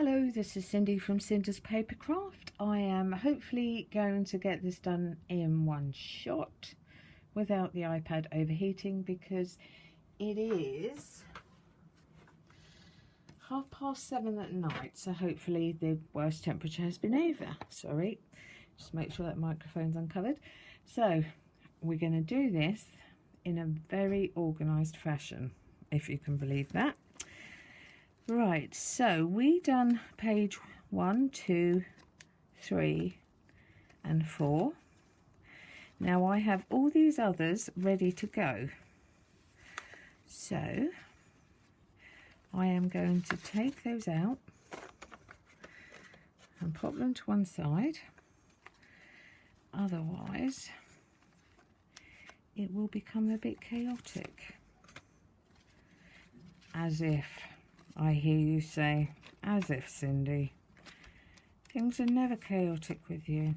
Hello, this is Cindy from Cinders Papercraft. I am hopefully going to get this done in one shot without the iPad overheating, because it is 7:30 at night, so hopefully the worst temperature has been over. Sorry, just make sure that microphone's uncovered. So we're going to do this in a very organised fashion, if you can believe that. Right, so we done page 1, 2, 3 and 4. Now I have all these others ready to go. So I am going to take those out and pop them to one side. Otherwise it will become a bit chaotic. As if. I hear you say, as if, Cindy. Things are never chaotic with you.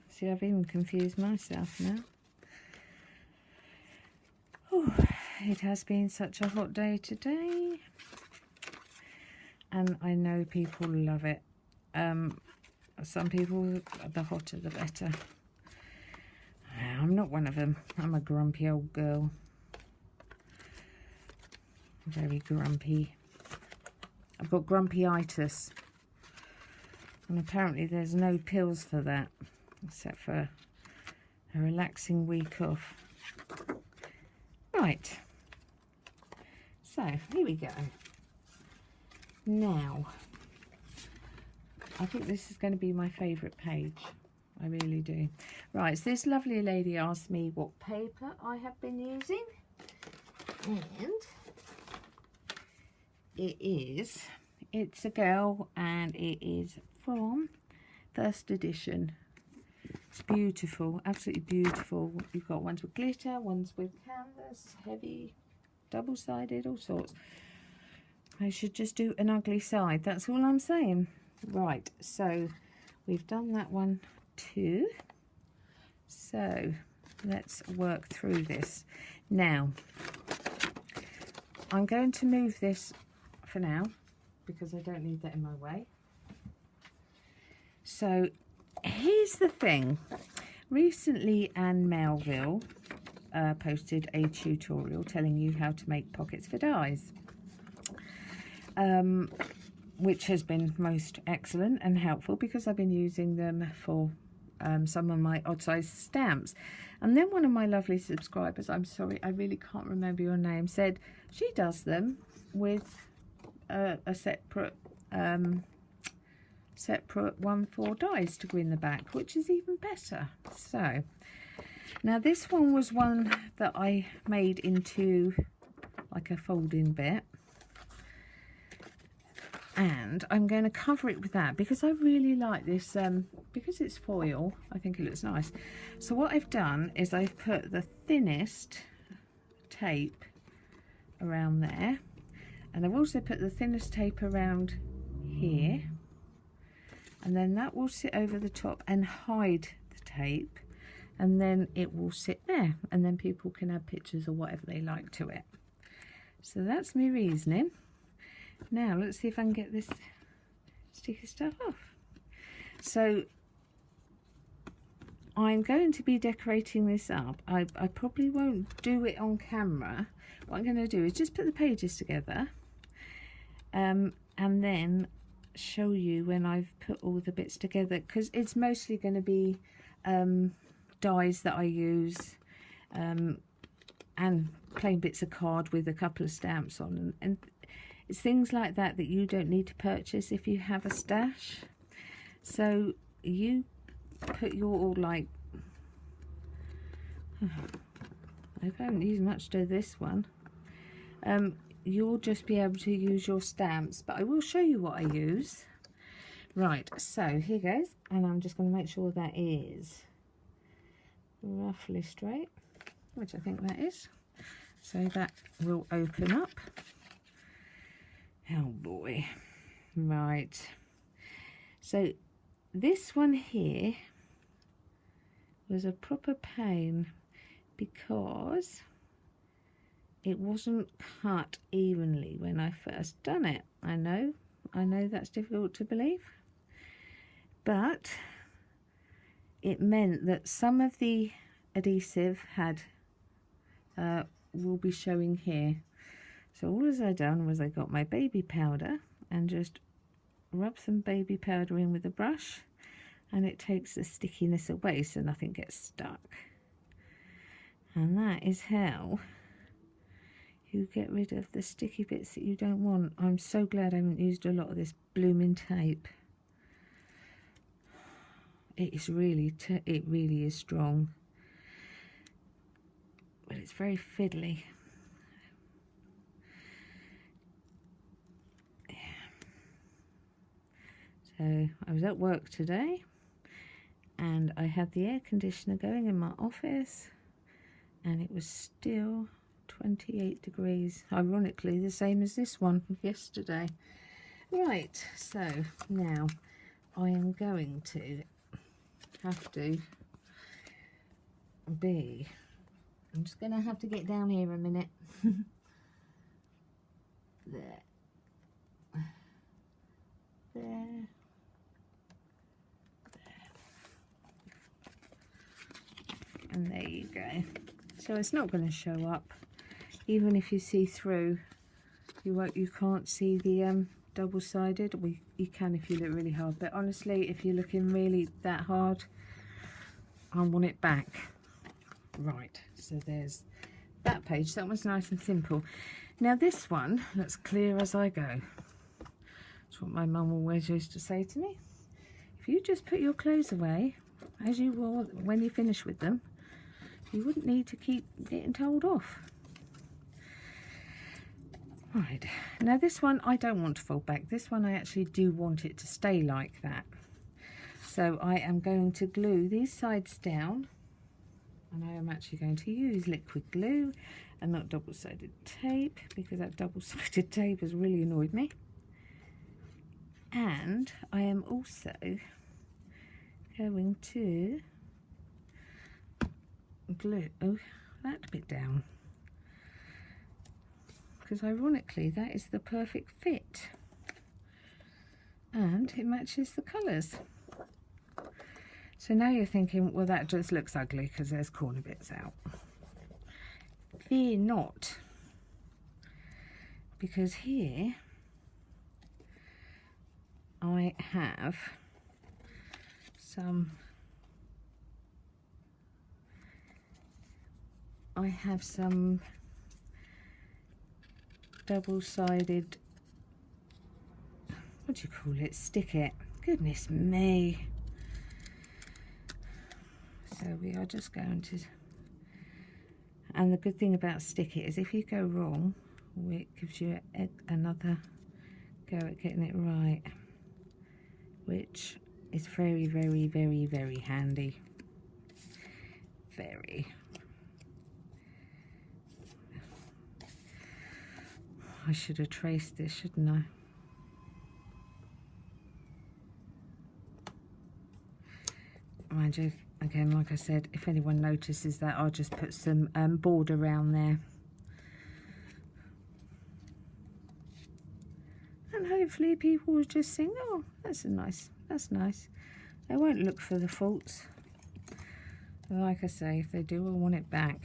See, I've even confused myself now. Oh, it has been such a hot day today. And I know people love it. Some people, the hotter the better. I'm not one of them. I'm a grumpy old girl. Very grumpy. I've got grumpyitis. And apparently there's no pills for that, except for a relaxing week off. Right. So, here we go. Now, I think this is going to be my favourite page. I really do. Right, so this lovely lady asked me what paper I have been using, and it's a girl, and it is from first edition. It's beautiful, absolutely beautiful. You've got ones with glitter, ones with canvas, heavy, double-sided, all sorts. I should just do an ugly side, that's all I'm saying. Right, so we've done that one too. So let's work through this. Now I'm going to move this for now because I don't need that in my way. So here's the thing. Recently Anne Melville posted a tutorial telling you how to make pockets for dies, which has been most excellent and helpful because I've been using them for some of my odd size stamps. And then one of my lovely subscribers, I'm sorry, I really can't remember your name, said she does them with a separate 1/4 dies to go in the back, which is even better. So now this one was one that I made into like a folding bit, and I'm going to cover it with that because I really like this, because it's foil. I think it looks nice. So what I've done is I've put the thinnest tape around there, and I've also put the thinnest tape around here, and then that will sit over the top and hide the tape, and then it will sit there, and then people can add pictures or whatever they like to it. So that's my reasoning. Now let's see if I can get this sticky stuff off. So I'm going to be decorating this up. I probably won't do it on camera. What I'm going to do is just put the pages together, and then show you when I've put all the bits together, because it's mostly going to be dies that I use, and plain bits of card with a couple of stamps on, and it's things like that that you don't need to purchase if you have a stash. So you put your all, like, I haven't used much to this one. You'll just be able to use your stamps, but I will show you what I use. Right, so here goes, and I'm just going to make sure that is roughly straight, which I think that is. So that will open up. Oh boy. Right, so this one here was a proper pain because it wasn't cut evenly when I first done it. I know that's difficult to believe, but it meant that some of the adhesive will be showing here. So all as I done was I got my baby powder and just rub some baby powder in with a brush, and it takes the stickiness away so nothing gets stuck. And that is how you get rid of the sticky bits that you don't want. I'm so glad I haven't used a lot of this blooming tape. It really is strong, but it's very fiddly. Yeah. So I was at work today and I had the air conditioner going in my office and it was still 28 degrees, ironically the same as this one yesterday. Right, so now I am going to have to be, I'm just going to have to get down here a minute. There. There. And there you go. So it's not going to show up, even if you see through. You can't see the double-sided. You can if you look really hard, but honestly, if you're looking really that hard, I want it back. Right, so there's that page. That was nice and simple. Now this one looks clear as I go. That's what my mum always used to say to me. If you just put your clothes away as you will when you finish with them, you wouldn't need to keep getting told off. Right, now this one I don't want to fold back. This one I actually do want it to stay like that. So I am going to glue these sides down, and I am actually going to use liquid glue and not double-sided tape, because that double-sided tape has really annoyed me. And I am also going to glue that bit down, because ironically that is the perfect fit and it matches the colours. So now you're thinking, well, that just looks ugly because there's corner bits out. Fear not, because here I have some double-sided, what do you call it, stick it, goodness me. So we are just going to, and the good thing about stick it is if you go wrong, it gives you another go at getting it right, which is very, very, very, very handy. Very. I should have traced this, shouldn't I? Mind you, again, like I said, if anyone notices that, I'll just put some border around there. And hopefully people will just think, oh, that's nice. They won't look for the faults. And like I say, if they do, I want it back.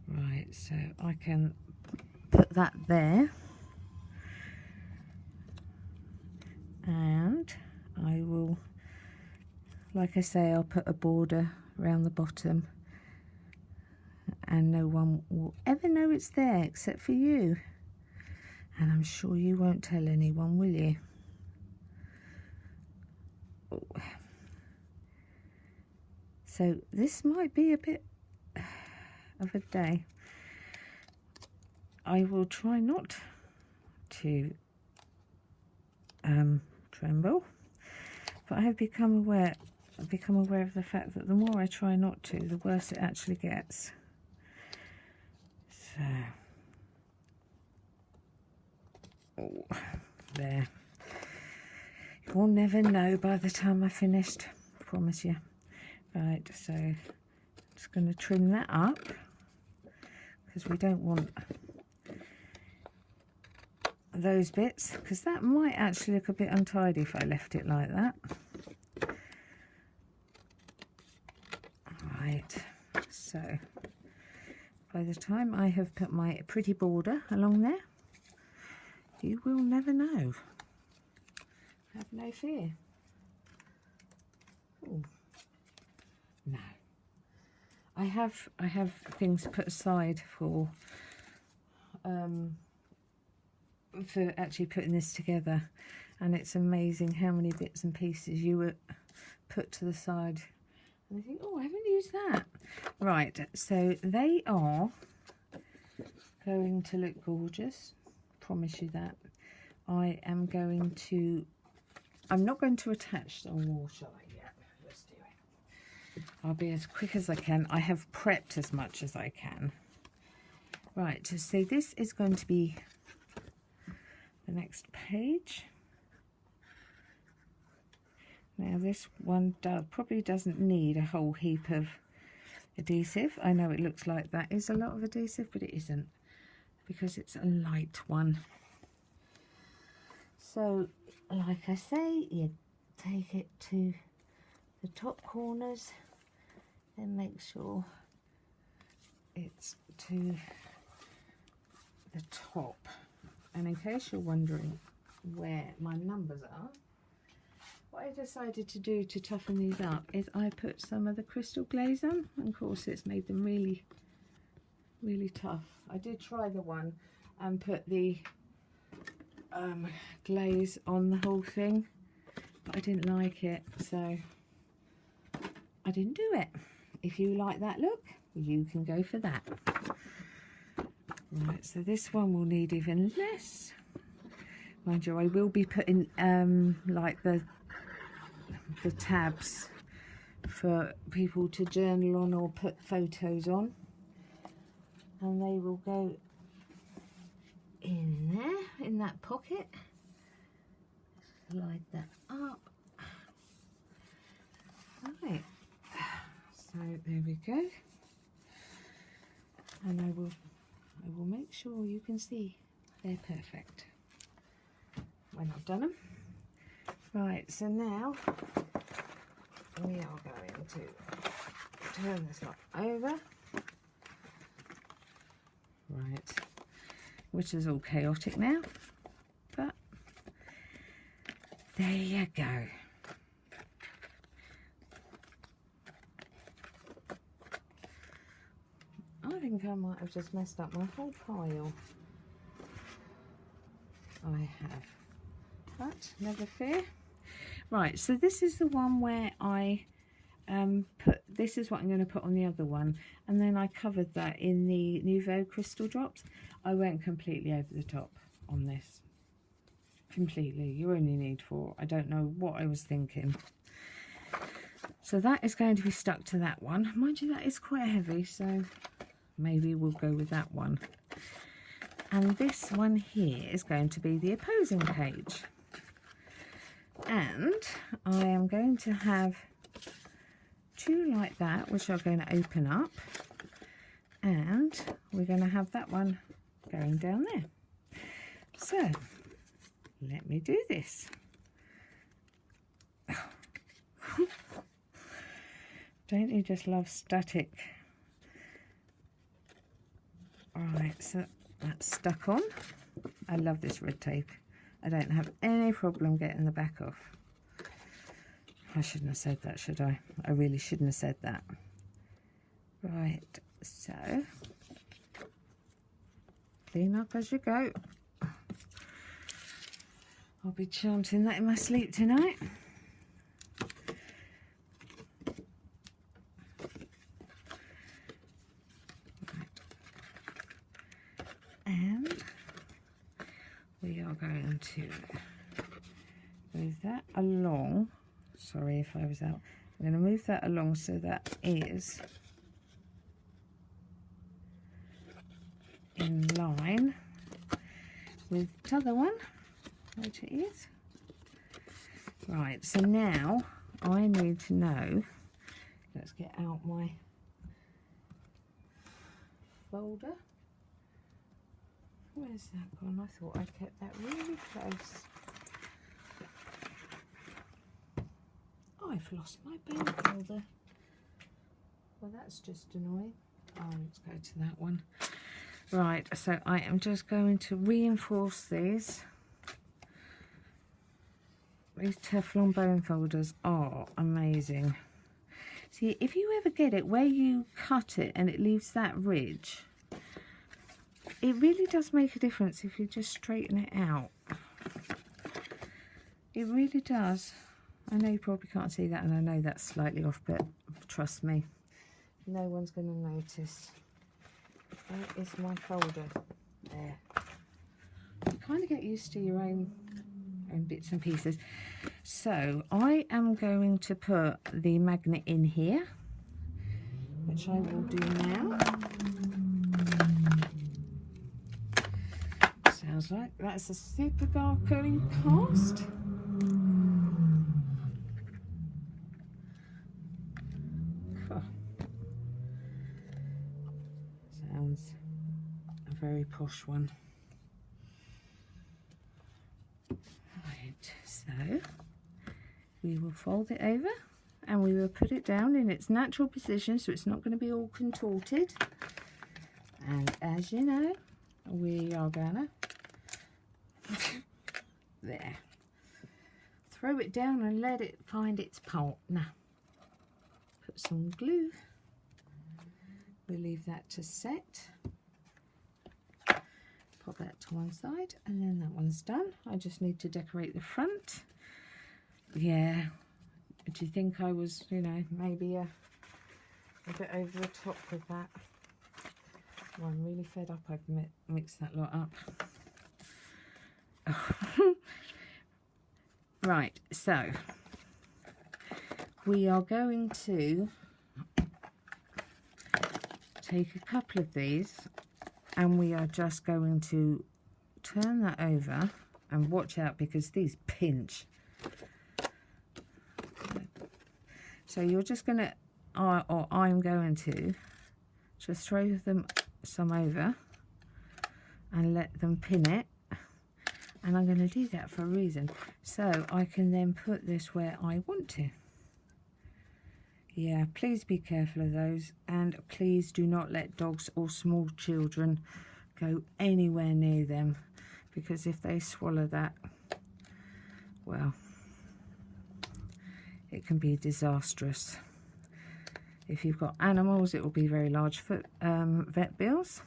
Right, so I can put that there, and I will, like I say, I'll put a border around the bottom, and no one will ever know it's there except for you, and I'm sure you won't tell anyone, will you? Oh. So this might be a bit of a day. I will try not to tremble, but I have become aware of the fact that the more I try not to, the worse it actually gets. So, oh, there. You'll never know by the time I finished, I promise you. Right, so Just going to trim that up because we don't want those bits, because that might actually look a bit untidy if I left it like that. Right, so by the time I have put my pretty border along there, you will never know. Have no fear. Ooh. No. I have things put aside for actually putting this together, and it's amazing how many bits and pieces you would put to the side and I think, oh, I haven't used that. Right, so they are going to look gorgeous, promise you that. I'm not going to attach the wall, shall I? Yeah, let's do it. I'll be as quick as I can. I have prepped as much as I can. Right, so this is going to be the next page. Now this one probably doesn't need a whole heap of adhesive. I know it looks like that is a lot of adhesive, but it isn't, because it's a light one. So like I say, you take it to the top corners and make sure it's to the top. And in case you're wondering where my numbers are, what I decided to do to toughen these up is I put some of the crystal glaze on, and of course it's made them really, really tough. I did try the one and put the glaze on the whole thing, but I didn't like it, so I didn't do it. If you like that look, you can go for that. Right, so this one will need even less. Mind you, I will be putting like the tabs for people to journal on or put photos on, and they will go in there, in that pocket. Slide that up. Right, so there we go, and I will make sure you can see they're perfect when I've done them. Right, so now we are going to turn this lot over. Right, which is all chaotic now, but there you go. I think I might have just messed up my whole pile. I have, but never fear. Right, so this is the one where I this is what I'm going to put on the other one, and then I covered that in the Nouveau Crystal Drops. I went completely over the top on this. Completely. You only need 4. I don't know what I was thinking. So that is going to be stuck to that one. Mind you, that is quite heavy, so maybe we'll go with that one. And this one here is going to be the opposing page. And I am going to have 2 like that, which are going to open up, and we're going to have that one going down there. So let me do this. Don't you just love static? Alright, so that's stuck on. I love this red tape. I don't have any problem getting the back off. I shouldn't have said that, should I? I really shouldn't have said that. Right, so clean up as you go. I'll be chanting that in my sleep tonight. And we are going to move that along. Sorry if I was out. I'm going to move that along so that is in line with the other one, which it is. Right, so now I need to know, let's get out my folder. Where's that gone? I thought I kept that really close. Oh, I've lost my bone folder. Well, that's just annoying. Oh, let's go to that one. Right, so I am just going to reinforce these. These Teflon bone folders are amazing. See, if you ever get it where you cut it and it leaves that ridge, it really does make a difference if you just straighten it out. It really does. I know you probably can't see that, and I know that's slightly off, but trust me, no one's going to notice. Where is my folder? There. You kind of get used to your own bits and pieces. So I am going to put the magnet in here, which I will do now. Sounds like that's a super going past. Sounds a very posh one. Right, so we will fold it over and we will put it down in its natural position so it's not going to be all contorted. And as you know, we are gonna there, throw it down and let it find its partner. Put some glue. We'll leave that to set. Pop that to one side, and then that one's done. I just need to decorate the front. Yeah, do you think I was, you know, maybe a bit over the top with that? Well, I'm really fed up. I've mixed that lot up. Right, so we are going to take a couple of these and we are just going to turn that over, and watch out because these pinch. So you're just going to, or I'm going to just throw them some over and let them pin it. And I'm going to do that for a reason, so I can then put this where I want to. Yeah, please be careful of those, and please do not let dogs or small children go anywhere near them, because if they swallow that, well, it can be disastrous. If you've got animals, it will be very large vet bills.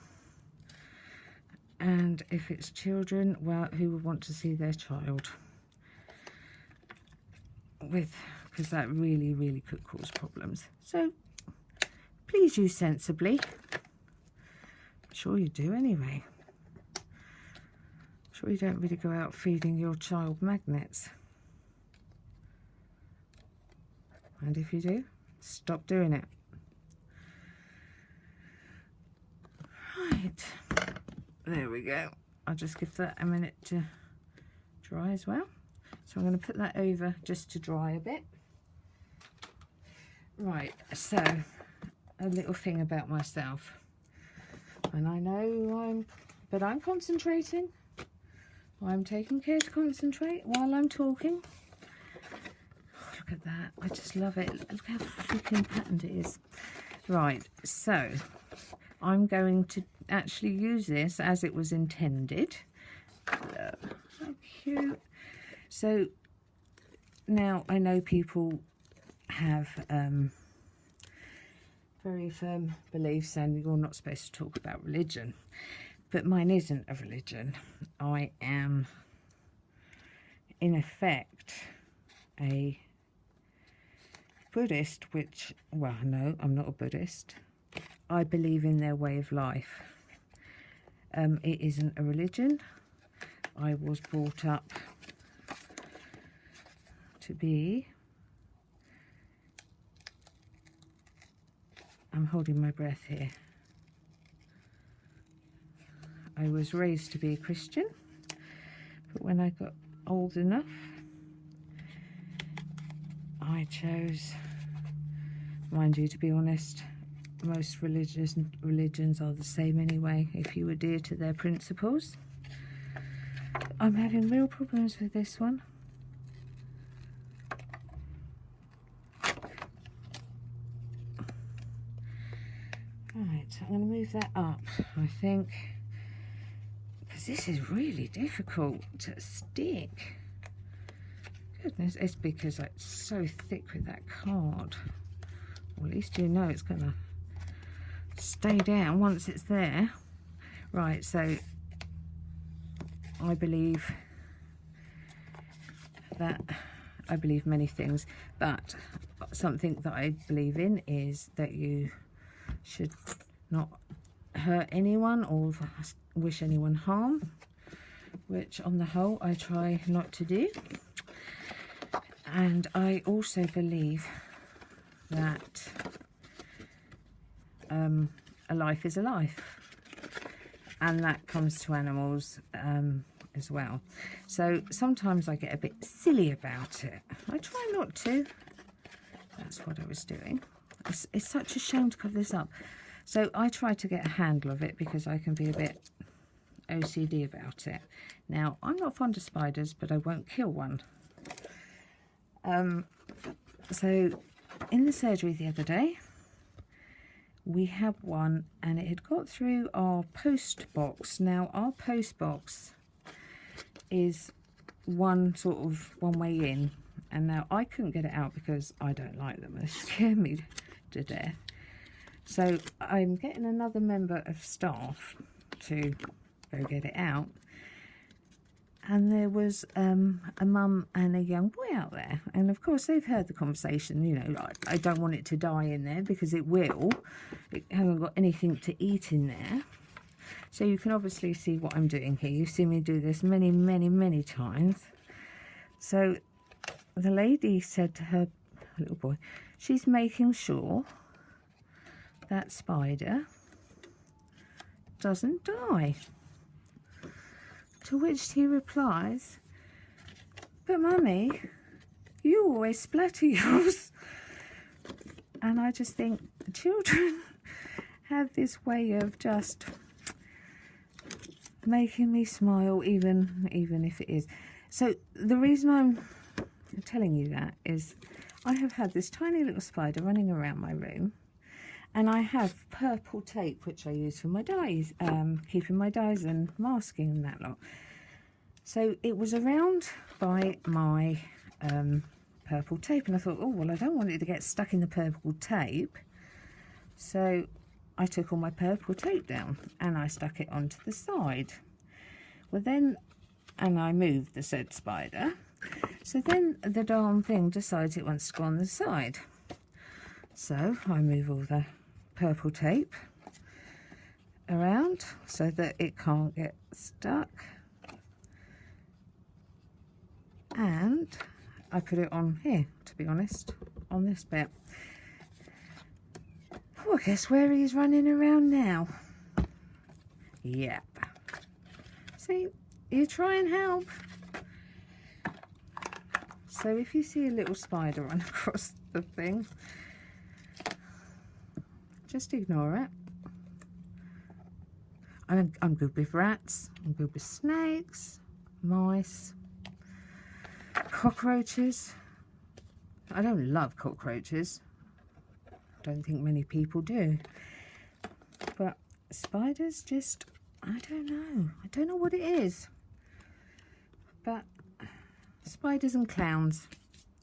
And if it's children, well, who would want to see their child with, because that really, really could cause problems. So please use sensibly. I'm sure you do anyway. I'm sure you don't really go out feeding your child magnets. And if you do, stop doing it. Right. There we go. I'll just give that a minute to dry as well. So I'm going to put that over just to dry a bit. Right, so a little thing about myself. And I know I'm concentrating. I'm taking care to concentrate while I'm talking. Look at that. I just love it. Look how freaking patterned it is. Right, so I'm going to actually use this as it was intended. Look, how cute. So now I know people have very firm beliefs and you're not supposed to talk about religion, but mine isn't a religion. I am in effect a Buddhist, which, well, no, I'm not a Buddhist. I believe in their way of life. It isn't a religion. I was brought up to be, I'm holding my breath here. I was raised to be a Christian, but when I got old enough, I chose, mind you, to be honest, most religions are the same anyway, if you adhere to their principles. I'm having real problems with this one. Right, I'm going to move that up, I think, because this is really difficult to stick. Goodness, it's because it's so thick with that card. Well, at least you know it's going to stay down once it's there. Right, so I believe many things, but something that I believe in is that you should not hurt anyone or wish anyone harm, which on the whole I try not to do. And I also believe that a life is a life, and that comes to animals as well. So sometimes I get a bit silly about it. I try not to. That's what I was doing. It's such a shame to cover this up. So I try to get a handle of it because I can be a bit OCD about it. Now, I'm not fond of spiders, but I won't kill one. So in the surgery the other day, we had one and it had got through our post box. Now, our post box is one way in, and now I couldn't get it out because I don't like them. They scare me to death. So I'm getting another member of staff to go get it out, and there was a mum and a young boy out there, and of course they've heard the conversation, you know, like, I don't want it to die in there because it will. It hasn't got anything to eat in there. So you can obviously see what I'm doing here. You've seen me do this many times. So the lady said to her little boy, she's making sure that spider doesn't die. To which he replies, but mummy, you always splatter yours. And I just think children have this way of just making me smile, even if it is. So the reason I'm telling you that is I have had this tiny little spider running around my room, and I have purple tape which I use for my dies, keeping my dies and masking and that lot. So it was around by my purple tape, and I thought, oh well, I don't want it to get stuck in the purple tape, so I took all my purple tape down and I stuck it onto the side. Well then, and I moved the said spider, so then the darn thing decides it wants to go on the side. So I move all the purple tape around so that it can't get stuck, and I put it on here, to be honest, on this bit. Well, guess where he's running around now? Yep. See, you try and help. So if you see a little spider run across the thing, just ignore it. I'm good with rats, I'm good with snakes, mice, cockroaches. I don't love cockroaches. Don't think many people do. But spiders just, I don't know what it is. But spiders and clowns.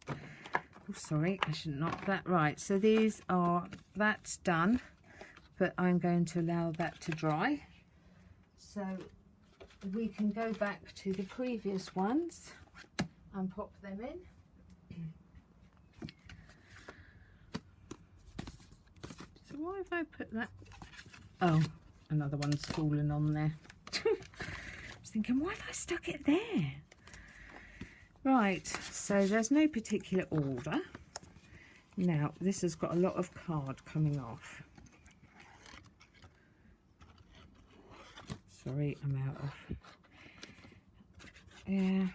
Oh, sorry, I should knock that. Right, so that's done, but I'm going to allow that to dry. So we can go back to the previous ones and pop them in. So why have I put that? Oh, another one's fallen on there. I was thinking, why have I stuck it there? Right, so there's no particular order. Now, this has got a lot of card coming off. Sorry, I'm out of. Yeah,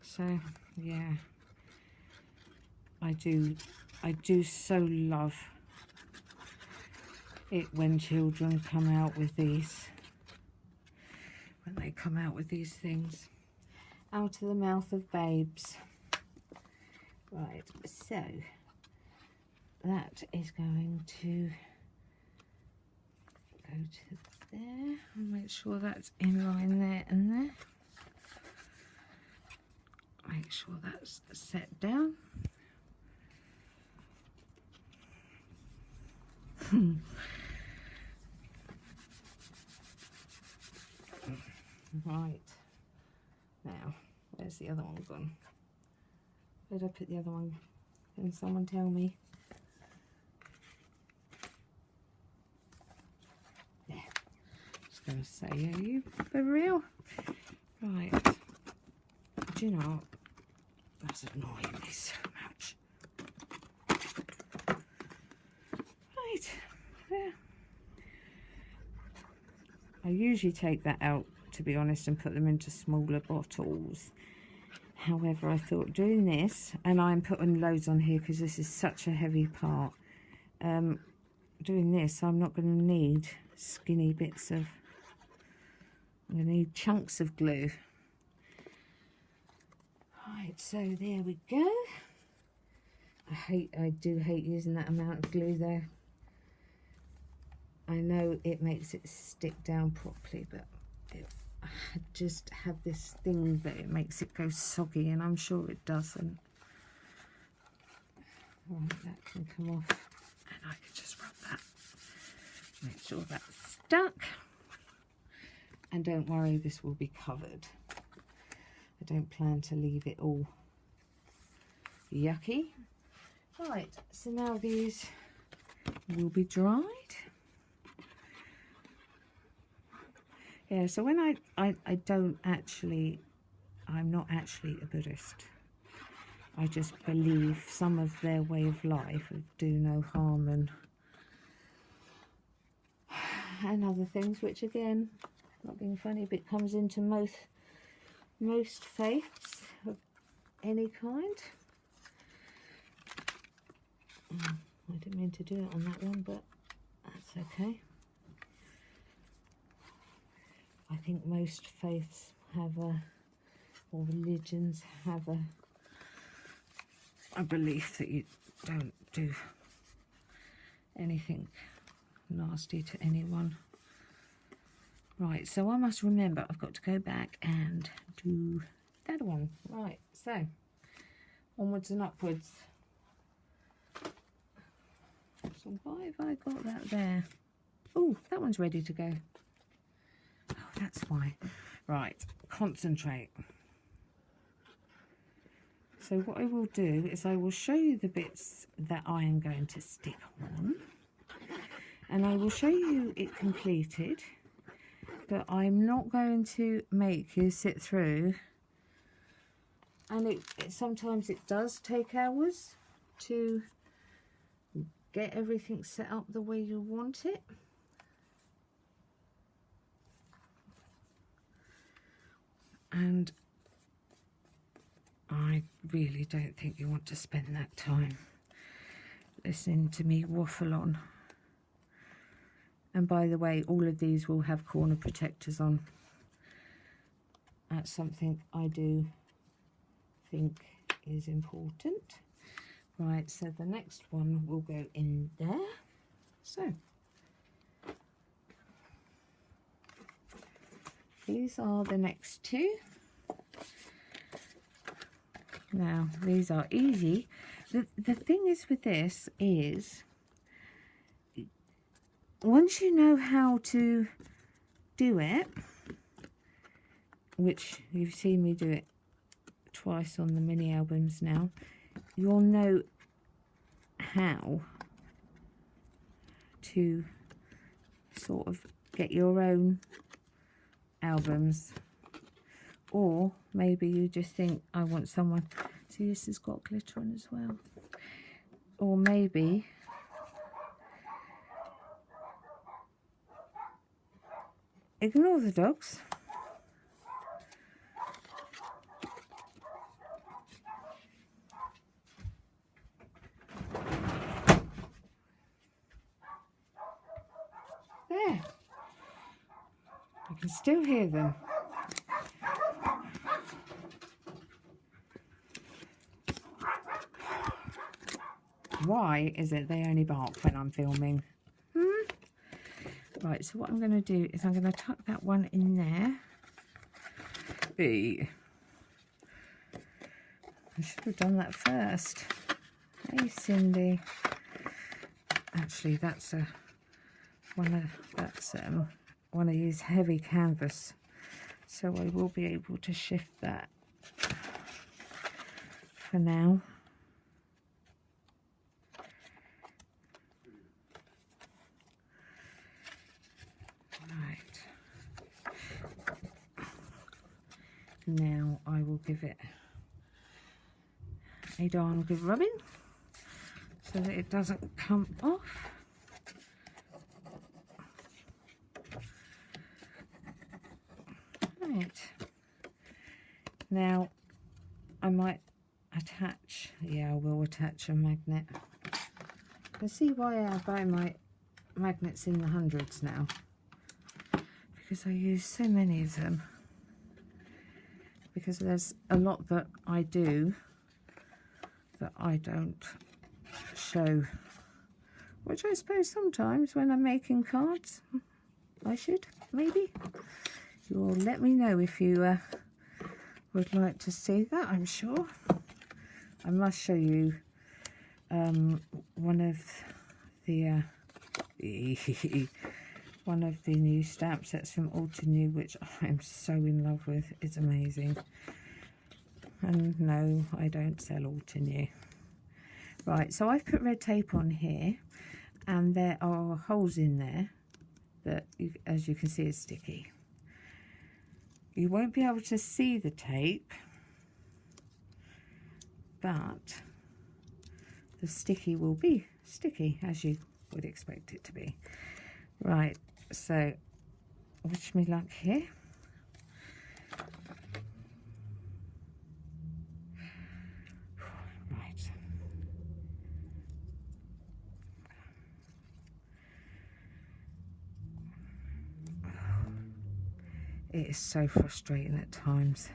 so, yeah. I do so love. it when children come out with these, when they come out with these things. Out of the mouth of babes. Right, so that is going to go to there and make sure that's in line there and there. Make sure that's set down. Right, now where's the other one gone? Where did I put the other one? Can someone tell me? Yeah, just going to say, are you for real? Right, do you know what? That's annoying me so much. Right, yeah. I usually take that out, to be honest, and put them into smaller bottles. However, I thought doing this, and I'm putting loads on here because this is such a heavy part. Doing this, I'm not going to need skinny bits of, I'm going to need chunks of glue. Right, so there we go. I do hate using that amount of glue there. I know it makes it stick down properly, but I just have this thing that it makes it go soggy, and I'm sure it doesn't. Right, that can come off, and I can just rub that. Make sure that's stuck. And don't worry, this will be covered. I don't plan to leave it all yucky. Right, so now these will be dried. Yeah, so when I don't actually, I'm not actually a Buddhist. I just believe some of their way of life of do no harm and other things, which again, not being funny, but comes into most faiths of any kind. I didn't mean to do it on that one, but that's okay. I think most faiths have or religions have a belief that you don't do anything nasty to anyone. Right, so I must remember I've got to go back and do that one. Right, so onwards and upwards. So why have I got that there? Oh, that one's ready to go. Oh, that's why. Right, concentrate. So what I will do is I will show you the bits that I am going to stick on, and I will show you it completed, but I'm not going to make you sit through, and it sometimes it does take hours to get everything set up the way you want it. And I really don't think you want to spend that time listening to me waffle on. And by the way, all of these will have corner protectors on. That's something I do think is important. Right, so the next one will go in there. So these are the next two. Now, these are easy. The thing is with this is, once you know how to do it, which you've seen me do it twice on the mini albums now, you'll know how to sort of get your own albums. Or maybe you just think, I want someone, see this has got glitter on as well. Or maybe ignore the dogs. There. I can still hear them. Why is it they only bark when I'm filming? Right, so what I'm going to do is I'm going to tuck that one in there. I should have done that first. Hey, Cindy. Actually, that's one of these heavy canvas, so I will be able to shift that for now. Now I will give it a darn good rubbing so that it doesn't come off. Right. Now I might attach, I will attach a magnet. I see why I buy my magnets in the hundreds now, because I use so many of them. Because there's a lot that I do that I don't show, which I suppose sometimes when I'm making cards I should, maybe. You'll let me know if you would like to see that. I'm sure I must show you one of the one of the new stamp sets from Alter New, which I'm so in love with. It's amazing. And no, I don't sell Alter New. Right, so I've put red tape on here, and there are holes in there that, as you can see, is sticky. You won't be able to see the tape, but the sticky will be sticky, as you would expect it to be. Right, so wish me luck here. Right. It is so frustrating at times.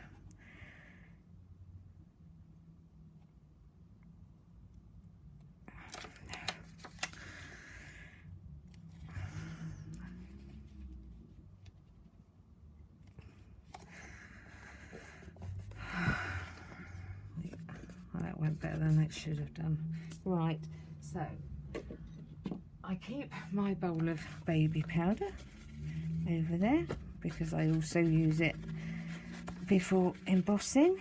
That went better than it should have done. Right, so I keep my bowl of baby powder over there because I also use it before embossing.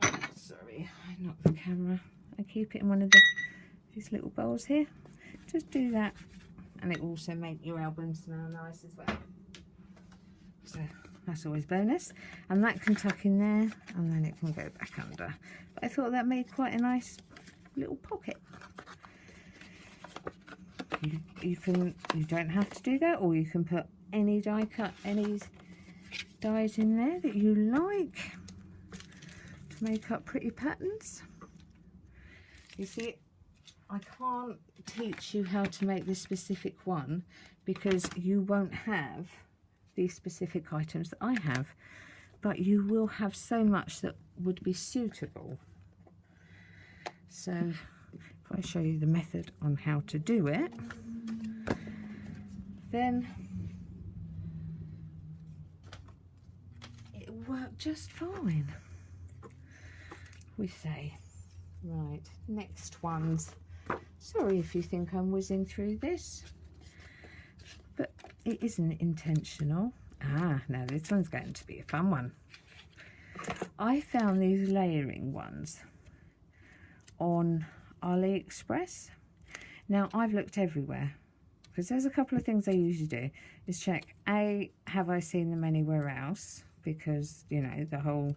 Oh, sorry, I knocked the camera. I keep it in one of these little bowls here. Just do that, and it also makes your album smell nice as well. So that's always bonus, and that can tuck in there, and then it can go back under. But I thought that made quite a nice little pocket. You don't have to do that, or you can put any any dies in there that you like to make up pretty patterns. You see, I can't teach you how to make this specific one because you won't have these specific items that I have, but you will have so much that would be suitable. So if I show you the method on how to do it, then it'll work just fine, we say. Right, next ones. Sorry if you think I'm whizzing through this, but it isn't intentional. Now this one's going to be a fun one. I found these layering ones on AliExpress. Now I've looked everywhere because there's a couple of things I usually do is check, A, have I seen them anywhere else, because you know the whole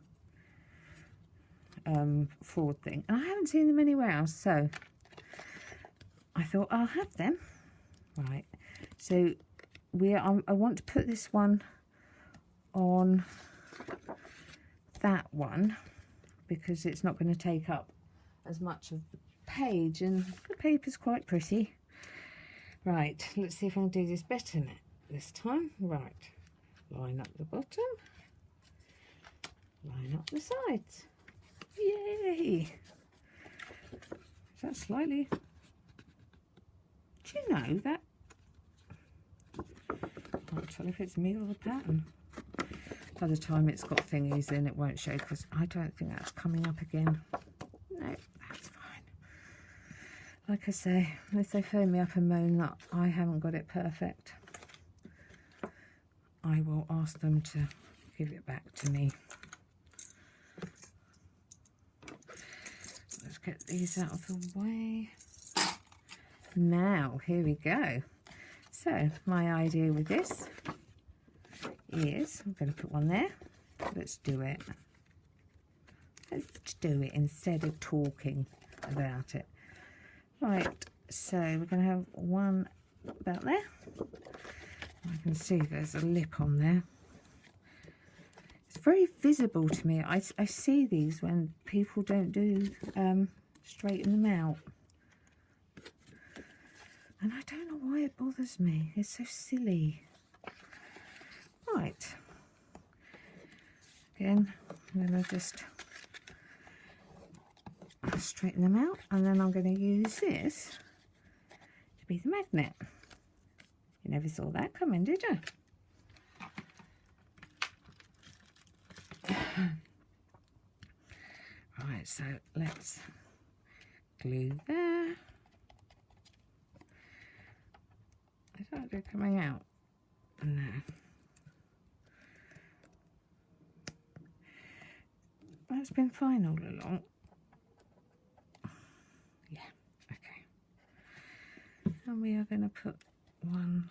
fraud thing, and I haven't seen them anywhere else, so I thought I'll have them. Right, so I want to put this one on that one because it's not going to take up as much of the page, and the paper's quite pretty. Right, let's see if I can do this better this time. Right, line up the bottom, line up the sides. Yay! Is that slightly... Do you know that? I can't tell if it's me or the pattern. By the time it's got thingies in, it won't show, because I don't think that's coming up again. No, that's fine. Like I say, if they phone me up and moan that I haven't got it perfect, I will ask them to give it back to me. Let's get these out of the way. Now, here we go. So, my idea with this is, I'm going to put one there. Let's do it. Let's do it instead of talking about it. Right, so we're going to have one about there. I can see there's a lip on there. It's very visible to me. I see these when people don't do straighten them out. And I don't know why it bothers me. It's so silly. Right. Again, I'm going to just straighten them out. And then I'm going to use this to be the magnet. You never saw that coming, did you? Right, so let's glue there. Is that good coming out? No. That's been fine all along. Yeah, okay. And we are going to put one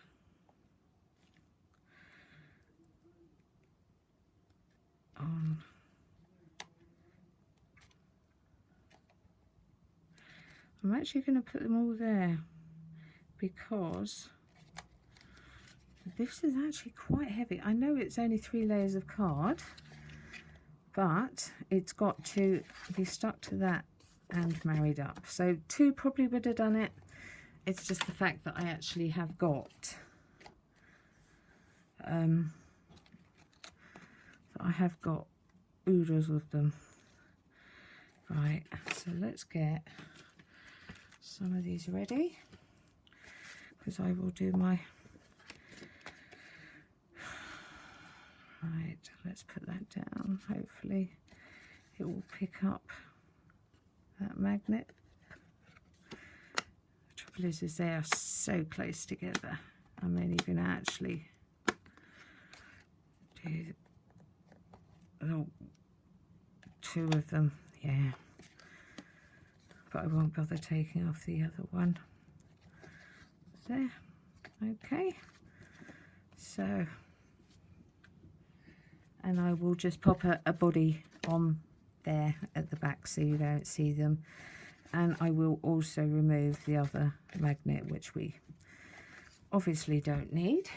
on. I'm actually going to put them all there because this is actually quite heavy. I know it's only 3 layers of card, but it's got to be stuck to that and married up. So 2 probably would have done it. It's just the fact that I actually have got oodles of them. Right, so let's get some of these ready, because I will do my... Right, let's put that down. Hopefully it will pick up that magnet. The trouble is they are so close together. I'm only going to actually do 2 of them, yeah. But I won't bother taking off the other one. There, okay. So... and I will just pop a body on there at the back so you don't see them. And I will also remove the other magnet, which we obviously don't need.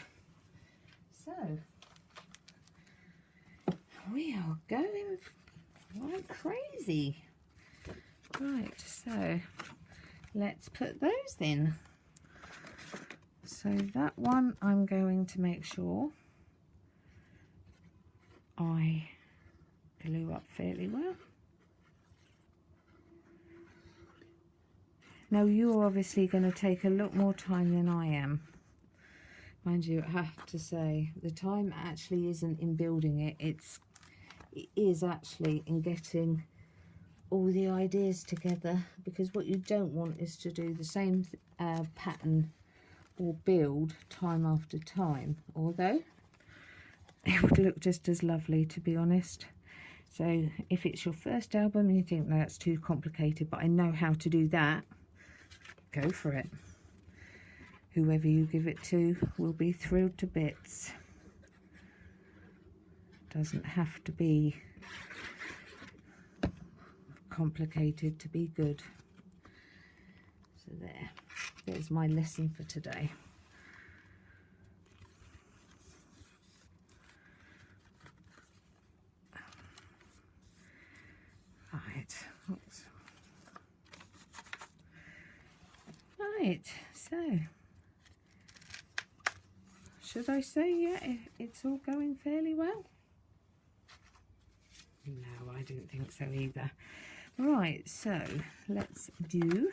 So, we are going like crazy. Right, so let's put those in. So that one I'm going to make sure I glue up fairly well. Now you're obviously going to take a lot more time than I am. Mind you, I have to say, the time actually isn't in building it, it is actually in getting all the ideas together, because what you don't want is to do the same pattern or build time after time, although it would look just as lovely, to be honest. So if it's your first album and you think, no, that's too complicated, but I know how to do that, go for it. Whoever you give it to will be thrilled to bits. Doesn't have to be complicated to be good. So there's my lesson for today. Right, so should I say, yeah, it's all going fairly well? No, I don't think so either. Right, so let's do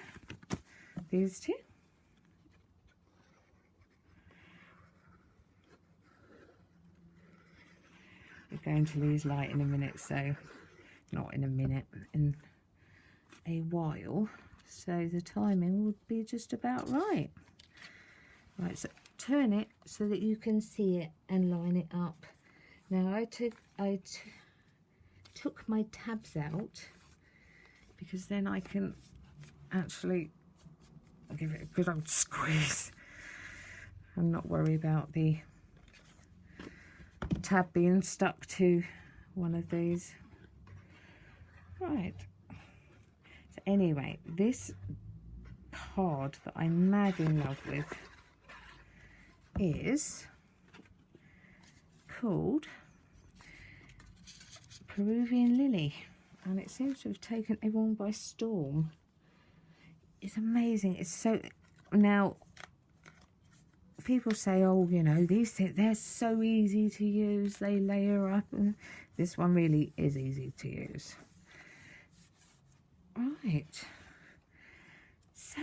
these two. We're going to lose light in a minute, so not in a minute, in a while, so the timing would be just about right. Right, so turn it so that you can see it and line it up. Now I took my tabs out because then I can actually give it a good old squeeze and not worry about the tab being stuck to one of these. Right, so anyway, this card that I'm mad in love with is called Peruvian Lily, and it seems to have taken everyone by storm. It's amazing. It's so, now people say, oh, you know, these things, they're so easy to use, they layer up, and this one really is easy to use. Right, so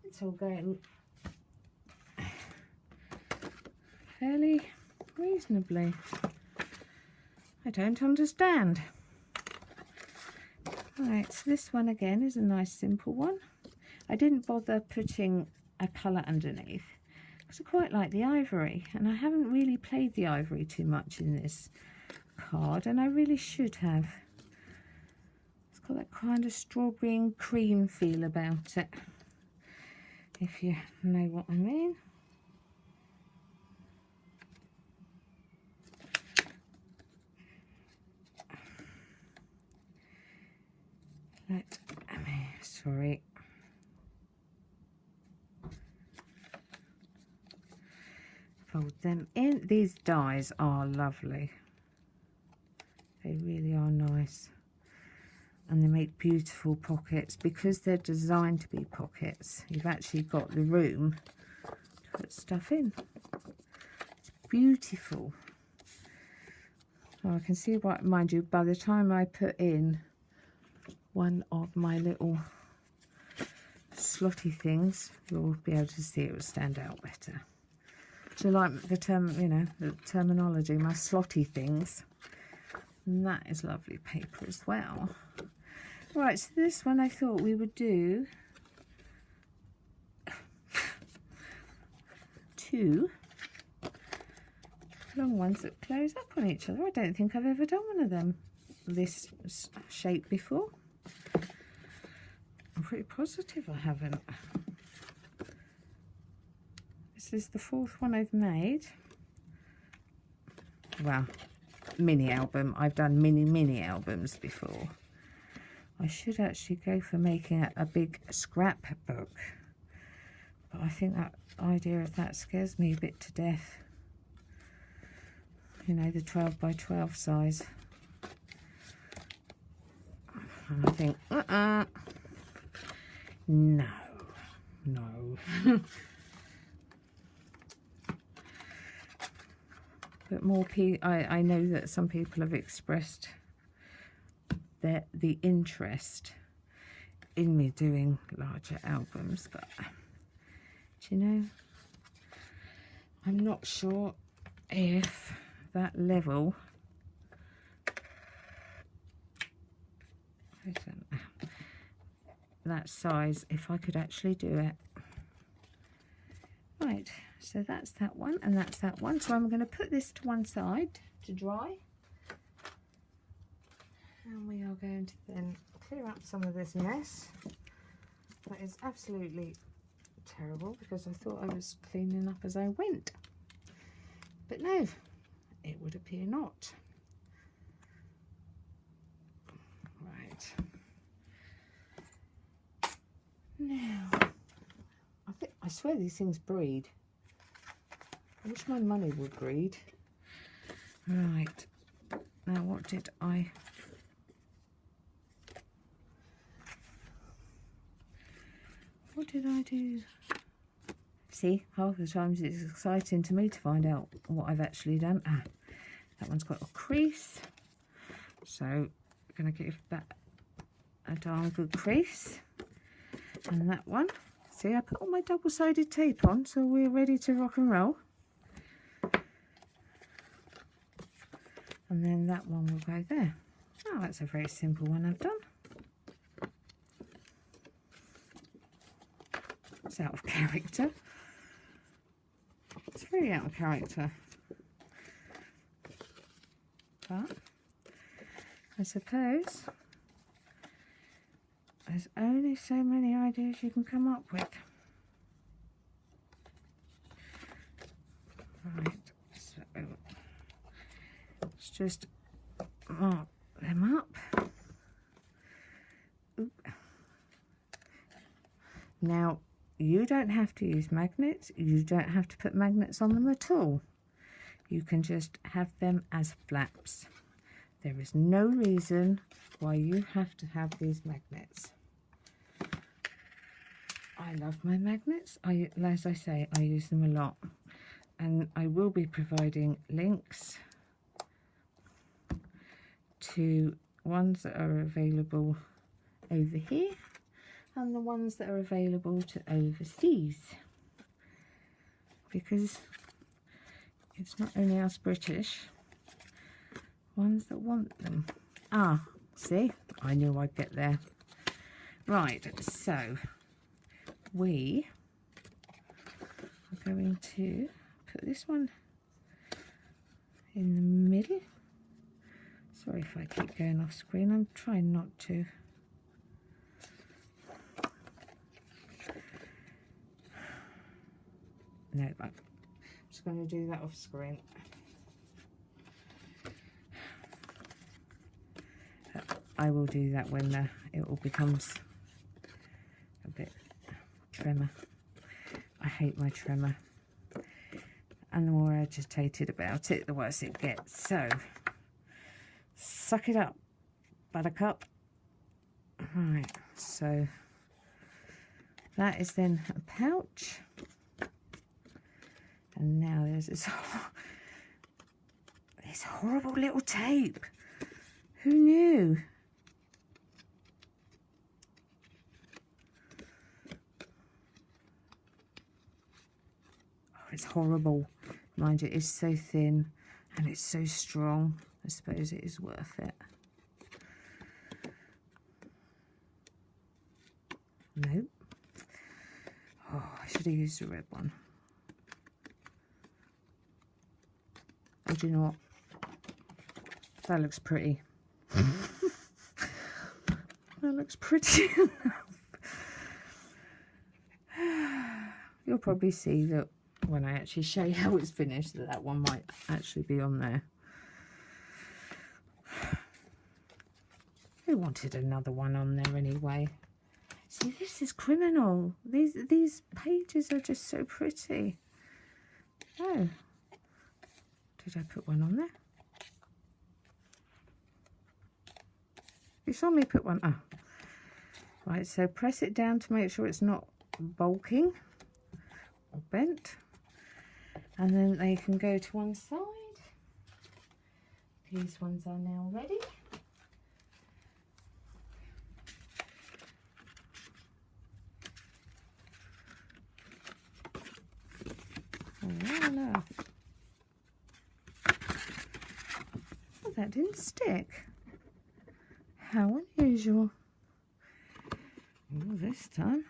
it's all going fairly reasonably. I don't understand. Right, so this one again is a nice simple one. I didn't bother putting a colour underneath because I quite like the ivory, and I haven't really played the ivory too much in this card, and I really should have. It's got that kind of strawberry and cream feel about it, if you know what I mean. Sorry. Fold them in. These dies are lovely. They really are nice. And they make beautiful pockets because they're designed to be pockets. You've actually got the room to put stuff in. It's beautiful. Oh, I can see what, mind you, by the time I put in one of my little slotty things, you'll be able to see it will stand out better. Do you like the term, you know, the terminology, my slotty things? And that is lovely paper as well. Right, so this one I thought we would do two long ones that close up on each other. I don't think I've ever done one of them this shape before. I'm pretty positive I haven't. This is the fourth one I've made. Well, mini album. I've done mini albums before. I should actually go for making a big scrapbook, but I think that idea of that scares me a bit to death. You know, the 12 by 12 size. And I think, no. But more I know that some people have expressed the interest in me doing larger albums, but do you know, I'm not sure if that level, I don't know, that size, if I could actually do it. Right, so that's that one and that's that one. So I'm going to put this to one side to dry, and we are going to then clear up some of this mess. That is absolutely terrible because I thought I was cleaning up as I went, but no, it would appear not. Right, now I swear these things breed. I wish my money would breed. Right, now what did I... What did I do? See, half the times it's exciting to me to find out what I've actually done. Ah, that one's got a crease. So I'm going to give that a darn good crease. And that one, see, I put all my double-sided tape on, so we're ready to rock and roll. And then that one will go there. Oh, that's a very simple one I've done. It's out of character. It's very out of character. But I suppose there's only so many ideas you can come up with. Right, so let's just mark them up. Oop. Now, you don't have to use magnets. You don't have to put magnets on them at all. You can just have them as flaps. There is no reason why you have to have these magnets. I love my magnets. As I say, I use them a lot. And I will be providing links to ones that are available over here and the ones that are available to overseas, because it's not only us British ones that want them. Ah, see, I knew I'd get there. Right, so we are going to put this one in the middle. Sorry if I keep going off screen, I'm trying not to. No, I'm just going to do that off screen. I will do that when it all becomes a bit tremor. I hate my tremor. And the more agitated about it, the worse it gets. So, suck it up, buttercup. Right, so that is then a pouch. And now there's this horrible little tape. Who knew? Oh, it's horrible. Mind you, it is so thin and it's so strong. I suppose it is worth it. Nope. Oh, I should have used the red one. Oh, do you know what? That looks pretty. That looks pretty enough. You'll probably see that when I actually show you how it's finished, that one might actually be on there. Who wanted another one on there anyway? See, this is criminal. These pages are just so pretty. Oh, did I put one on there? You saw me put one. Ah, right. So press it down to make sure it's not bulking or bent, and then they can go to one side. These ones are now ready. Voila. Oh, that didn't stick. How unusual. Oh, this time.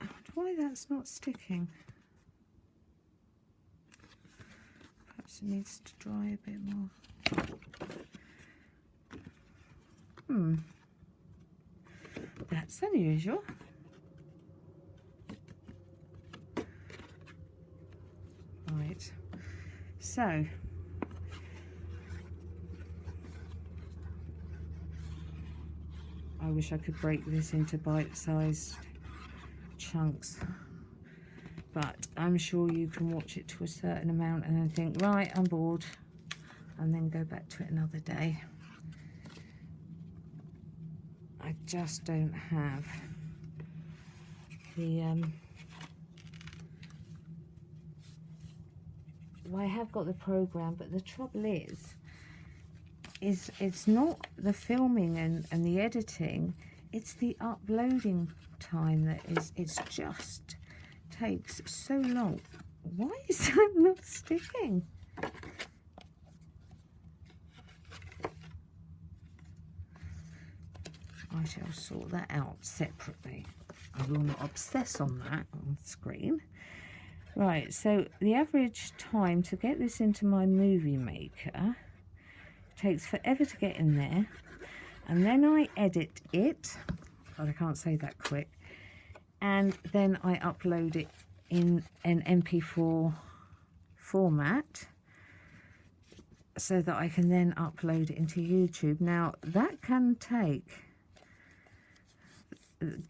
I wonder why that's not sticking. Perhaps it needs to dry a bit more. That's unusual. Right. So, I wish I could break this into bite-sized chunks, but I'm sure you can watch it to a certain amount and then think, right, I'm bored, and then go back to it another day. I just don't have the well, I have got the program, but the trouble is it's not the filming and the editing, it's the uploading time that it's just takes so long. Why is that not sticking? I shall sort that out separately. I will not obsess on that on screen. Right, so the average time to get this into my movie maker takes forever to get in there, and then I edit it. God, I can't say that quick. And then I upload it in an MP4 format so that I can then upload it into YouTube. Now that can take,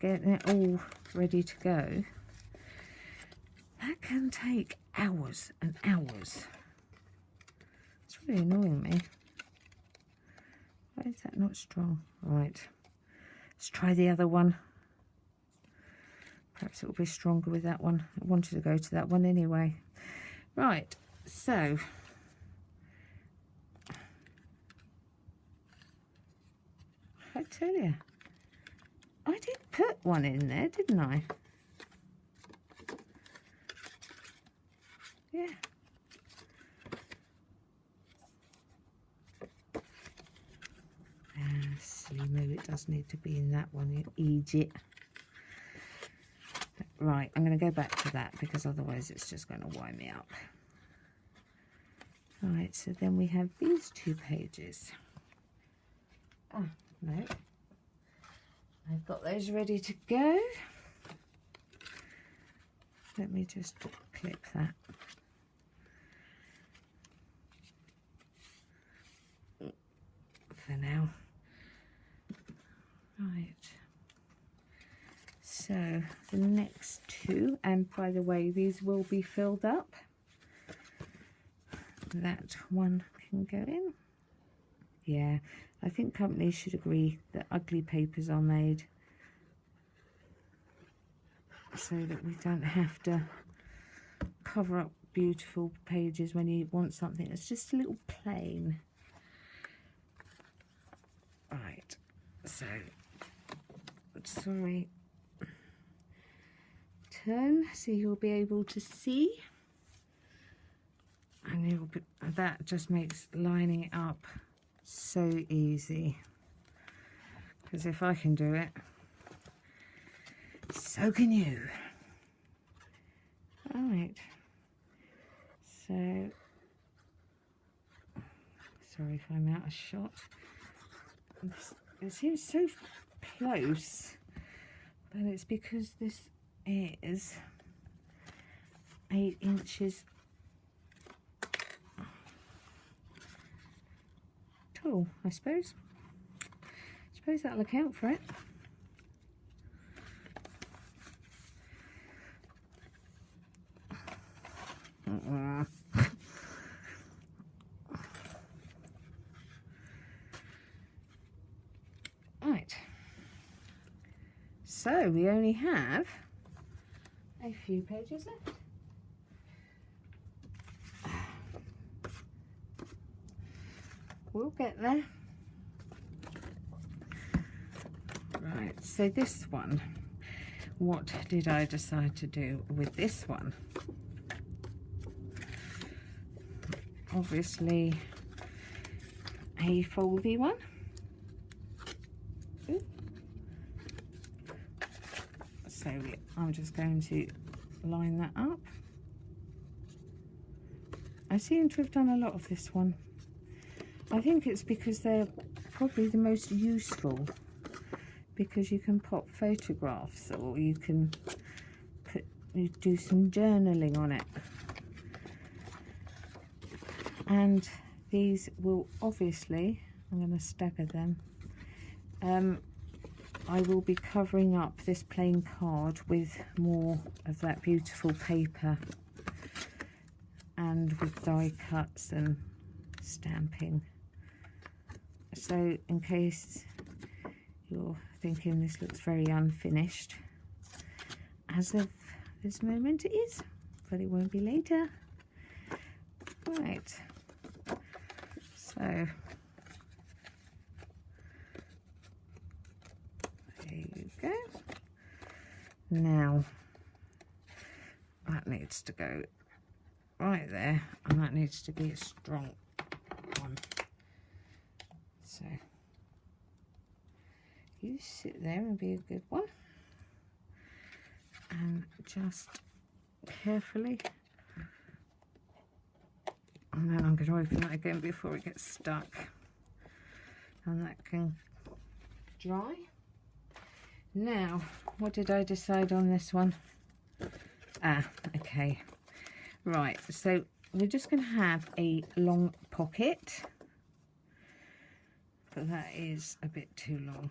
getting it all ready to go, that can take hours and hours. It's really annoying me. Why is that not strong? Right, let's try the other one. Perhaps it will be stronger with that one. I wanted to go to that one anyway. Right, so I tell you, I did put one in there, didn't I? Yeah. Silly moo, it does need to be in that one, you idiot. Right, I'm going to go back to that because otherwise it's just going to wind me up. Right, so then we have these 2 pages. Oh, no. I've got those ready to go. Let me just clip that. For now. Right. So the next 2, and by the way, these will be filled up. That one can go in. Yeah, I think companies should agree that ugly papers are made so that we don't have to cover up beautiful pages when you want something that's just a little plain. Right, so sorry, turn so you'll be able to see, and you'll be, that just makes lining it up so easy, because if I can do it, so can you. All right, so sorry if I'm out of shot. It seems so close, but it's because this is 8 inches tall, I suppose. That'll account for it. Right, so we only have a few pages left. We'll get there. Right, so this one, what did I decide to do with this one? Obviously a foldy one. Ooh. So I'm just going to line that up. I seem to have done a lot of this one. I think it's because they're probably the most useful, because you can pop photographs, or you can do some journaling on it. And these will obviously, I'm going to stagger them, I will be covering up this plain card with more of that beautiful paper, and with die cuts and stamping. So in case you're thinking this looks very unfinished, as of this moment it is, but it won't be later. Right, so there you go. Now that needs to go right there, and that needs to be a strong one. So you sit there and be a good one, and just carefully, and then I'm going to open that again before it gets stuck, and that can dry. Now, what did I decide on this one? Okay, right, so we're just going to have a long pocket, but that is a bit too long,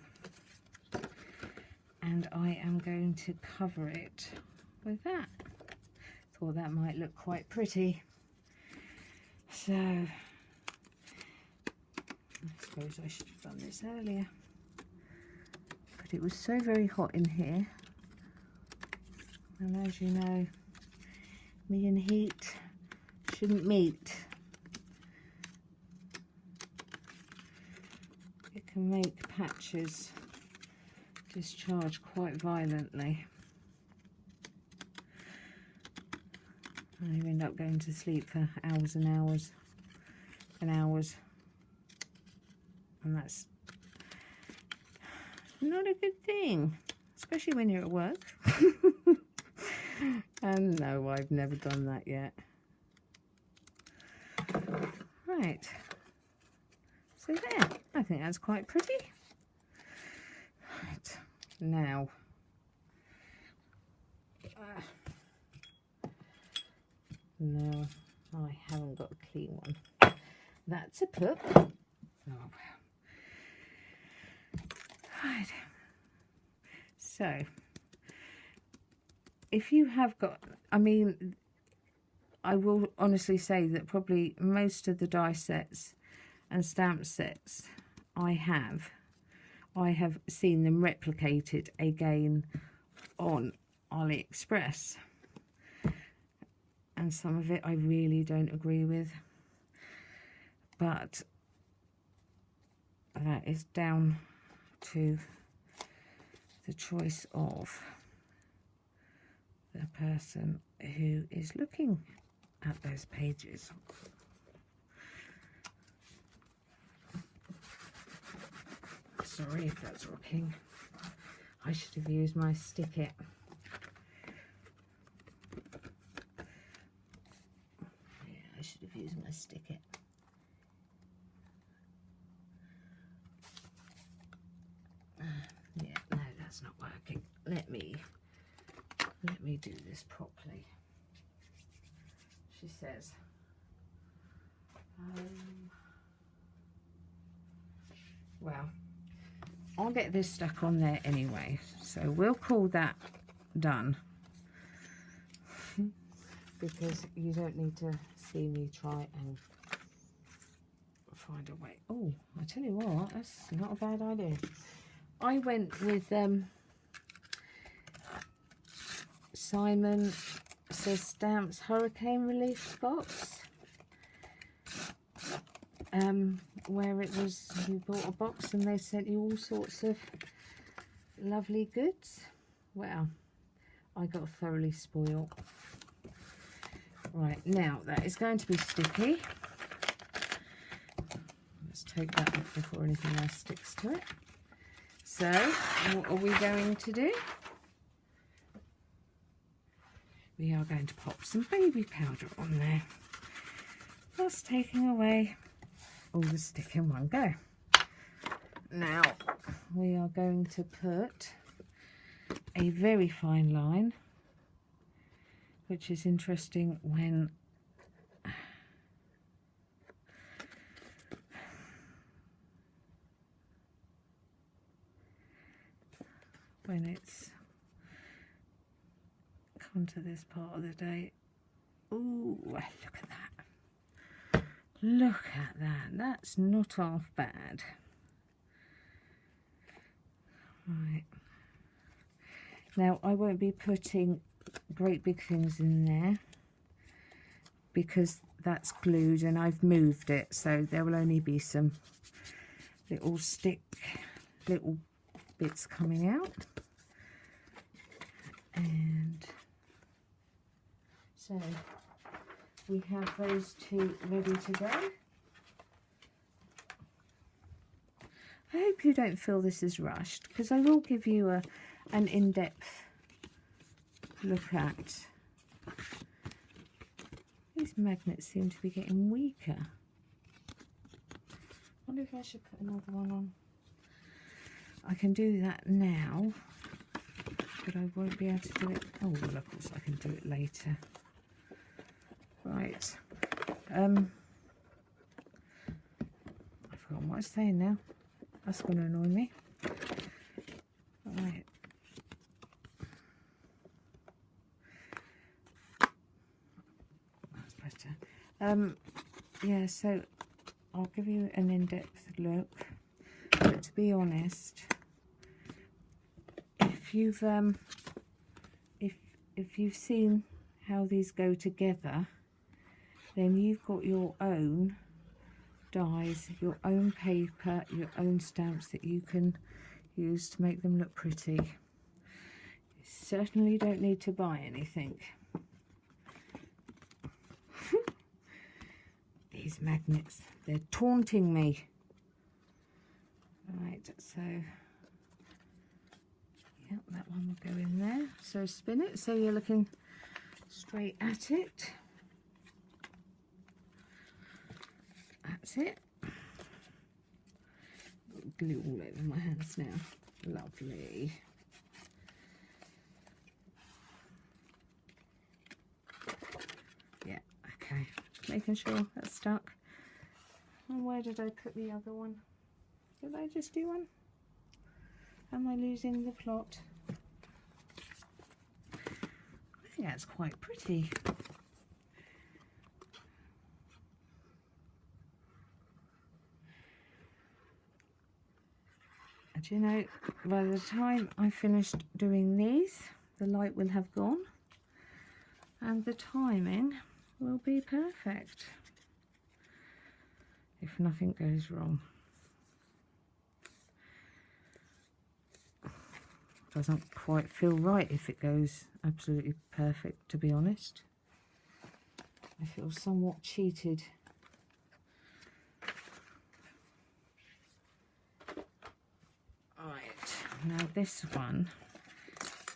and I am going to cover it with that. Thought that might look quite pretty, so I suppose I should have done this earlier, but it was so very hot in here, and as you know, me and heat shouldn't meet. It can make patches discharge quite violently, and you end up going to sleep for hours and hours and hours, and that's not a good thing, especially when you're at work. And no, I've never done that yet. Right, so there, I think that's quite pretty. Right, now no, I haven't got a clean one. That's a pup. Oh, well. Right, so if you have got, I mean, I will honestly say that probably most of the die sets and stamp sets I have seen them replicated again on AliExpress, and some of it I really don't agree with, but that is down to the choice of the person who is looking at those pages. Sorry if that's rocking. I should have used my stick-it. Yeah, I should have used my stick-it. Yeah, no, that's not working. Let me do this properly. She says, well, I'll get this stuck on there anyway, so we'll call that done, because you don't need to see me try and find a way. Oh, I tell you what, that's not a bad idea. I went with Simon Says Stamps Hurricane Relief box, where it was, you bought a box and they sent you all sorts of lovely goods. Well, I got thoroughly spoiled. Right, now that is going to be sticky. Let's take that off before anything else sticks to it. So, what are we going to do? We are going to pop some baby powder on there, thus taking away all the stick in one go. Now, we are going to put a very fine line, which is interesting when it's come to this part of the day. Ooh, look at that. Look at that. That's not half bad. Right. Now I won't be putting great big things in there because that's glued and I've moved it, so there will only be some little bits coming out. And so we have those two ready to go. I hope you don't feel this is rushed, because I will give you an in-depth look at. These magnets seem to be getting weaker. I wonder if I should put another one on. I can do that now, but I won't be able to do it. Oh, well, of course I can do it later. Right. I've forgotten what I was saying now. That's going to annoy me. Right. That's better. Yeah, so I'll give you an in-depth look. But to be honest, if you've seen how these go together, then you've got your own dies, your own paper, your own stamps that you can use to make them look pretty. You certainly don't need to buy anything. These magnets, they're taunting me. Right, so yeah, that one will go in there. So spin it so you're looking straight at it. That's it. Glue all over my hands now. Lovely. Yeah, okay. Making sure that's stuck. And where did I put the other one? Did I just do one? Am I losing the plot? I think that's quite pretty. And you know, by the time I finished doing these, the light will have gone and the timing will be perfect if nothing goes wrong. Doesn't quite feel right if it goes absolutely perfect, to be honest. I feel somewhat cheated. Right, now this one,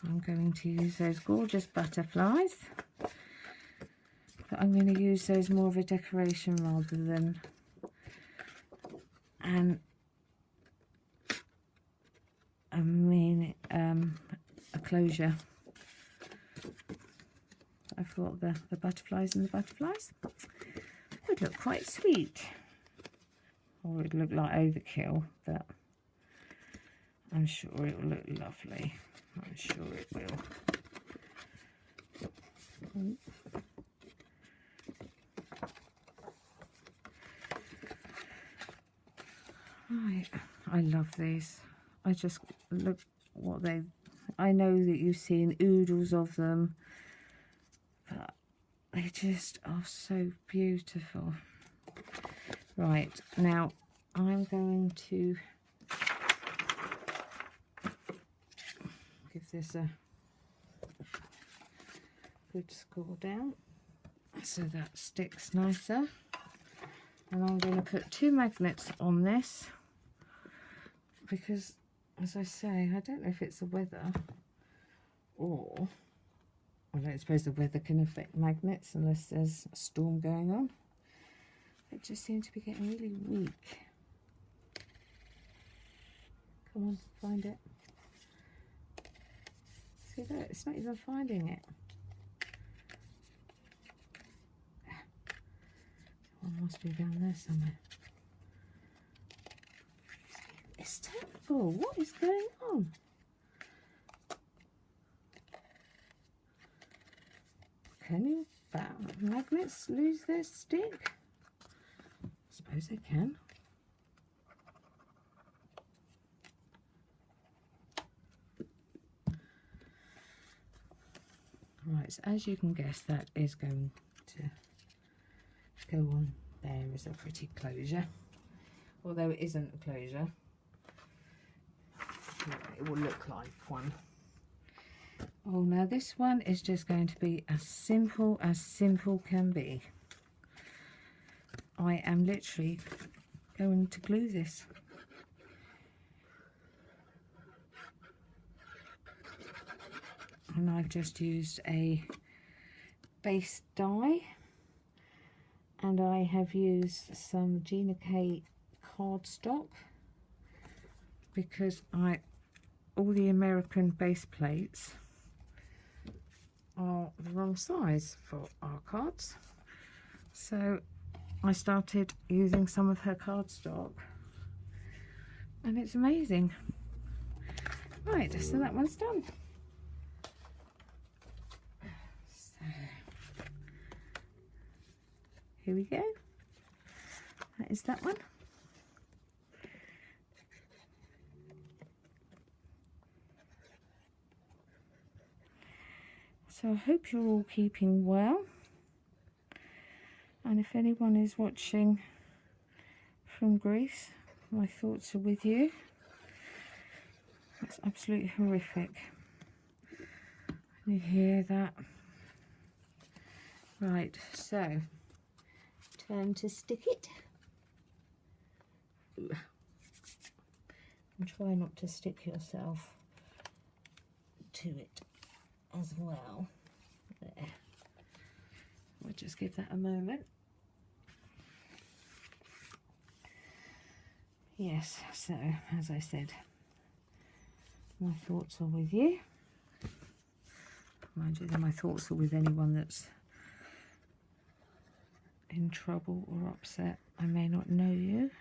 I'm going to use those gorgeous butterflies, but I'm going to use those more of a decoration rather than a closure. I thought the butterflies and the butterflies would look quite sweet, or it would look like overkill, but I'm sure it will look lovely. I'm sure it will. Right, I love these. I just look what they. I know that you've seen oodles of them, but they just are so beautiful. Right, now I'm going to give this a good score down so that sticks nicer. And I'm going to put 2 magnets on this because, as I say, I don't know if it's the weather or I don't suppose the weather can affect magnets unless there's a storm going on. They just seem to be getting really weak. Come on, find it. See that? It's not even finding it. One must be down there somewhere. It's terrible. What is going on? Can you magnets lose their stick? I suppose they can. Yes, as you can guess, that is going to go on there as a pretty closure, although it isn't a closure. It will look like one. Oh, now this one is just going to be as simple can be. I am literally going to glue this. And I've just used a base die, and I have used some Gina K cardstock because all the American base plates are the wrong size for our cards, so I started using some of her cardstock and it's amazing. Right, so that one's done. So here we go. That is that one. So I hope you're all keeping well, and if anyone is watching from Greece, my thoughts are with you. It's absolutely horrific. You hear that? Right, so turn to stick it. And try not to stick yourself to it as well. There. We'll just give that a moment. Yes, so as I said, my thoughts are with you. Mind you, my thoughts are with anyone that's in trouble or upset. I may not know you,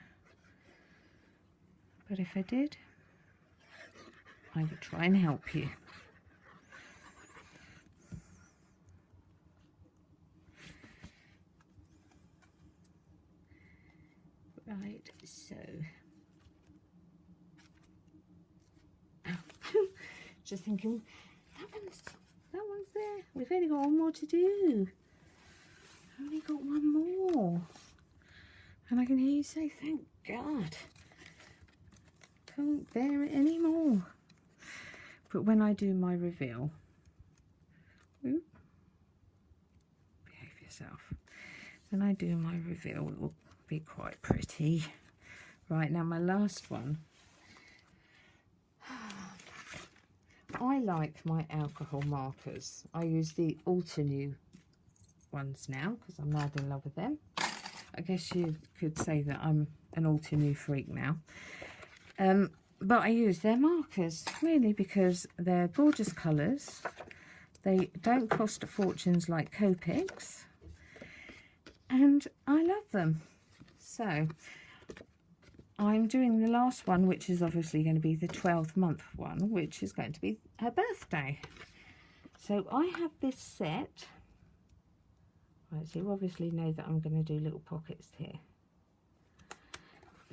but if I did, I would try and help you. Right, so just thinking that one's there. We've only got one more to do. Only got one more, and I can hear you say, "Thank God." Can't bear it anymore. But when I do my reveal, behave yourself. When I do my reveal, it will be quite pretty. Right, now my last one. I like my alcohol markers. I use the Altenew ones now because I'm mad in love with them. I guess you could say that I'm an Altenew freak now. But I use their markers mainly because they're gorgeous colours. They don't cost fortunes like Copics, and I love them. So I'm doing the last one, which is obviously going to be the 12th month one, which is going to be her birthday. So I have this set. Right, so you obviously know that I'm going to do little pockets here.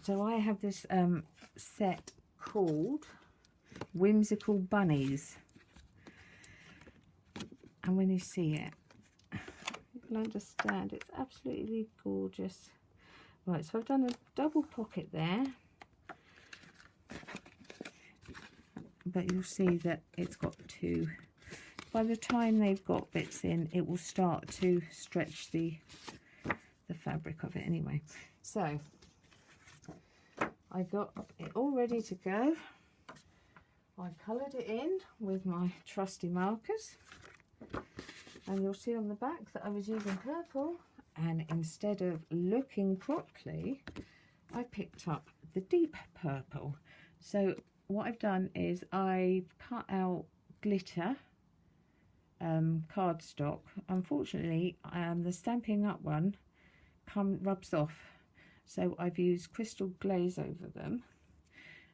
So I have this set called Whimsical Bunnies. And when you see it, you'll understand it's absolutely gorgeous. Right, so I've done a double pocket there, but you'll see that it's got two. By the time they've got bits in, it will start to stretch the fabric of it anyway. So I got it all ready to go. I coloured it in with my trusty markers, and you'll see on the back that I was using purple, and instead of looking properly, I picked up the deep purple. So what I've done is I've cut out glitter cardstock. Unfortunately, the Stampin' Up one rubs off, so I've used crystal glaze over them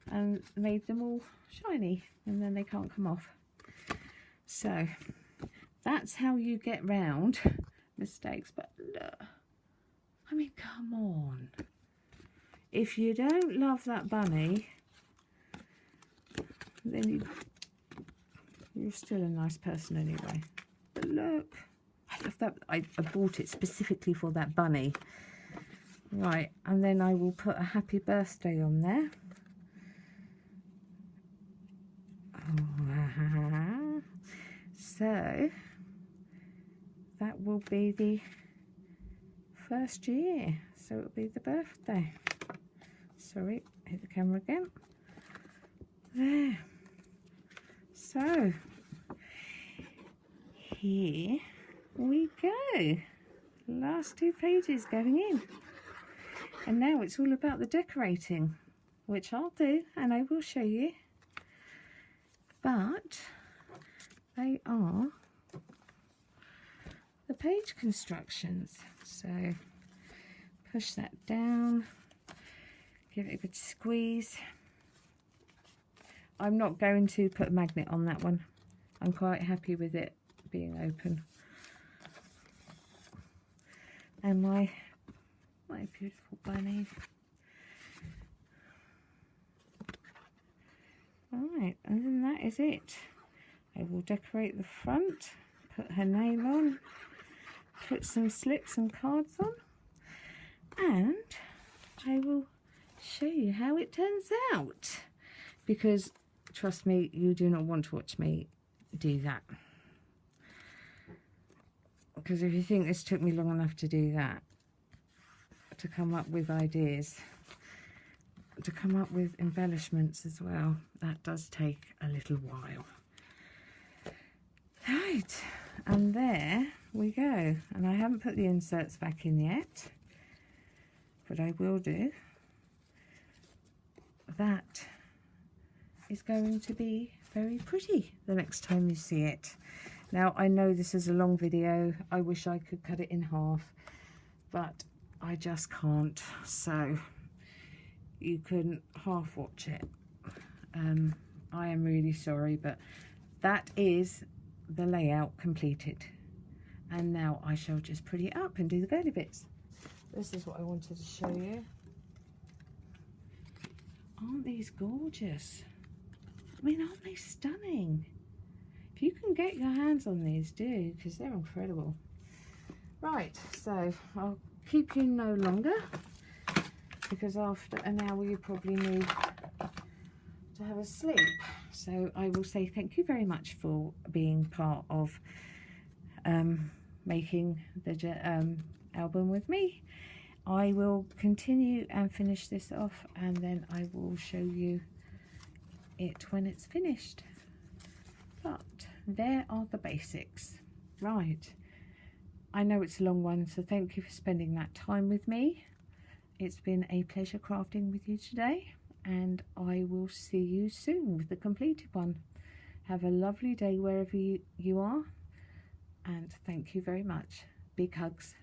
and made them all shiny, and then they can't come off. So that's how you get round mistakes. But look, I mean, come on, if you don't love that bunny, then you're still a nice person anyway. But look. I love that. I bought it specifically for that bunny. Right, and then I will put a happy birthday on there. Oh, so that will be the first year, so it'll be the birthday. Sorry, hit the camera again. There. So here we go. Last 2 pages going in. And now it's all about the decorating, which I'll do and I will show you. But they are the page constructions. So push that down, give it a good squeeze. I'm not going to put a magnet on that one. I'm quite happy with it being open. And my beautiful bunny. Right, and then that is it. I will decorate the front, put her name on, put some slips and cards on, and I will show you how it turns out. Because, trust me, you do not want to watch me do that. Because if you think this took me long enough to do that, to come up with ideas, to come up with embellishments as well, that does take a little while. Right, and there we go. And I haven't put the inserts back in yet, but I will do. That is going to be very pretty the next time you see it. Now, I know this is a long video. I wish I could cut it in half, but I just can't. So you couldn't half watch it. I am really sorry, but that is the layout completed. And now I shall just put it up and do the girly bits. This is what I wanted to show you. Aren't these gorgeous? I mean, aren't they stunning? If you can get your hands on these, do, because they're incredible. Right, so I'll keep you no longer, because after an hour you probably need to have a sleep. So I will say thank you very much for being part of making the album with me. I will continue and finish this off, and then I will show you it when it's finished. But there are the basics. Right, I know it's a long one, so thank you for spending that time with me. It's been a pleasure crafting with you today, and I will see you soon with the completed one. Have a lovely day wherever you are, and thank you very much. Big hugs.